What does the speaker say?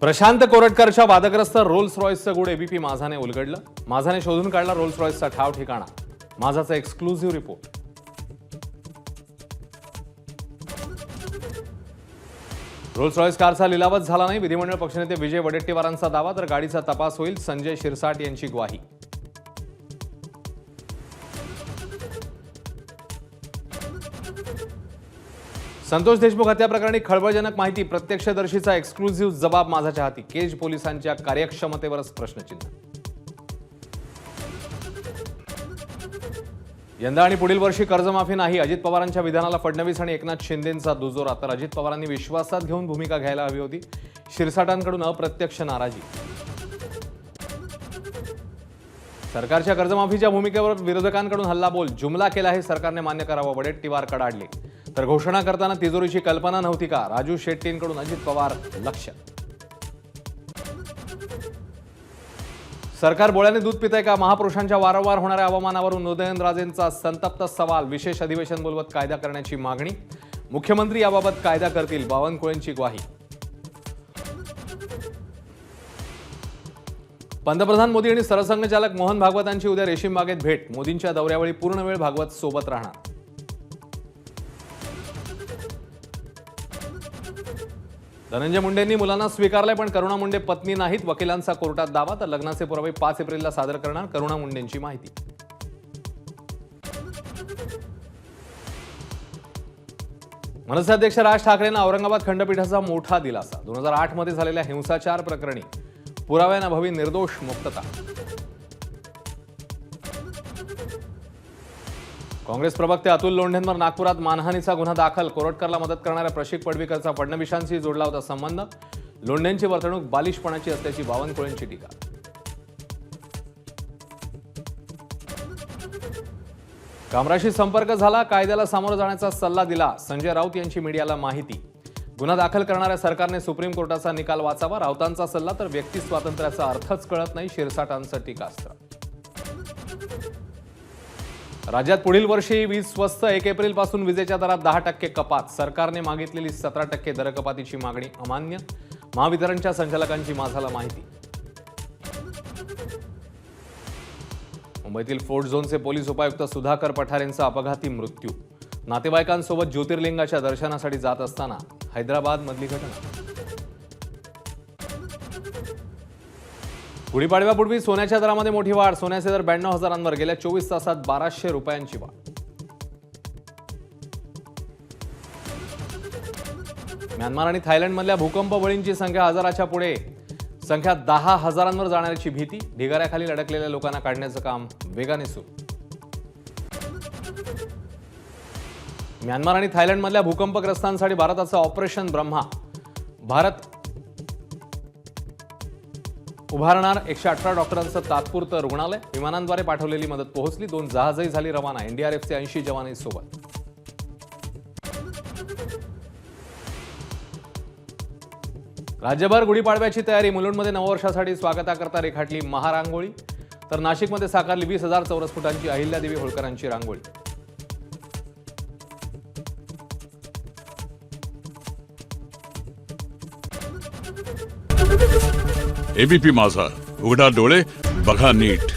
प्रशांत कोरटकरच्या वादग्रस्त Rolls रॉयसचं good ABP माझाने उलगडलं. माझाने शोधून काढला रोल्स रॉयसचा ठाव ठिकाणा. माझाचा एक्सक्लुझिव्ह रिपोर्ट. रोल्स रॉयस कारचा लिलावच झाला नाही. विधिमंडळ पक्षनेते विजय वडेट्टीवारांचा दावा, तर गाडीचा तपास होईल. संजय शिरसाट यांची ग्वाही. संतोष देशमुख हत्या प्रकरणी खळबळजनक माहिती. प्रत्यक्षदर्शीचा एक्सक्लुझिव्ह जबाब माझाच्या हाती. केज पोलिसांच्या कार्यक्षमतेवरच प्रश्नचिन्ह. यंदा आणि पुढील वर्षी कर्जमाफी नाही. अजित पवारांच्या विधानाला फडणवीस आणि एकनाथ शिंदेंचा दुजोरा. तर अजित पवारांनी विश्वासात घेऊन भूमिका घ्यायला हवी होती. शिरसाटांकडून अप्रत्यक्ष नाराजी. सरकारच्या कर्जमाफीच्या भूमिकेवर विरोधकांकडून हल्लाबोल. जुमला केला हे सरकारने मान्य करावं. वडेट्टीवार कडाडले. तर घोषणा करताना तिजोरीची कल्पना नव्हती का? राजू शेट्टींकडून अजित पवार लक्ष. सरकार बोळ्याने दूध पितंय का? महापुरुषांच्या वारंवार होणाऱ्या अवमानावरून उदयनराजेंचा संतप्त सवाल. विशेष अधिवेशन बोलवत कायदा करण्याची मागणी. मुख्यमंत्री याबाबत कायदा करतील. बावनकुळेंची ग्वाही. पंतप्रधान मोदी आणि सरसंघचालक मोहन भागवतांची उद्या रेशीम बागेत भेट. मोदींच्या दौऱ्यावेळी पूर्ण वेळ भागवत सोबत राहणार. धनंजय मुंडेंनी मुलांना स्वीकारले, पण करुणा मुंडे पत्नी नाहीत. वकिलांचा कोर्टात दावा. तर लग्नाचे पुरावे 5 एप्रिलला सादर करणार. करुणा मुंडेंची माहिती. मनसे अध्यक्ष राज ठाकरेंना औरंगाबाद खंडपीठाचा मोठा दिलासा. 2008 मध्ये झालेल्या हिंसाचार प्रकरणी पुराव्याअभावी निर्दोष मुक्तता. काँग्रेस प्रवक्ते अतुल लोंढेंवर नागपुरात मानहानीचा गुन्हा दाखल. कोरटकरला मदत करणाऱ्या प्रशिक पडवीकरचा फडणवीसांशी जोडला होता संबंध. लोंढेंची वर्तणूक बालिशपणाची असल्याची बावनकुळेंची टीका. कामराशी संपर्क झाला. कायद्याला सामोरं जाण्याचा सल्ला दिला. संजय राऊत यांची मीडियाला माहिती. गुन्हा दाखल करणाऱ्या सरकारने सुप्रीम कोर्टाचा निकाल वाचावा. राऊतांचा सल्ला. तर व्यक्ती स्वातंत्र्याचा अर्थच कळत नाही. शिरसाटांचं टीकास्त्र. राज्यात पुढील वर्षी वीज स्वस्त. 1 एप्रिलपासून विजेच्या दरात 10% कपात. सरकारने मागितलेली 17% दरकपातीची मागणी अमान्य. महावितरणच्या संचालकांची माझाला माहिती. मुंबईतील फोर्ट झोनचे पोलीस उपायुक्त सुधाकर पठारेंचा अपघाती मृत्यू. नातेवाईकांसोबत ज्योतिर्लिंगाच्या दर्शनासाठी जात असताना हैदराबादमधली घटना. गुढीपाडव्यापूर्वी सोन्याच्या दरामध्ये मोठी वाढ. सोन्याचे दर 92,000 गेल्या 24 तासात 1,200 रुपयांची वाढ. म्यानमार आणि थायलंडमधल्या भूकंप बळींची संख्या 1000च्या पुढे. संख्या 10,000 जाण्याची भीती. ढिगाऱ्याखाली अडकलेल्या लोकांना काढण्याचं काम वेगाने सुरू. म्यानमार आणि थायलंडमधल्या भूकंपग्रस्तांसाठी भारताचं ऑपरेशन ब्रह्मा. भारत उभारणार 118 डॉक्टरांचं तात्पुरतं रुग्णालय. विमानांद्वारे पाठवलेली मदत पोहोचली. 2 जहाजही झाली रवाना. एनडीआरएफचे 80 जवानही सोबत. राज्यभर गुढीपाडव्याची तयारी. मुलुंडमध्ये नववर्षासाठी स्वागताकरता रेखाटली महारांगोळी. तर नाशिकमध्ये साकारली 20,000 चौरस फुटांची अहिल्यादेवी होळकरांची रांगोळी. एबीपी माझा, उघडा डोळे बघा नीट.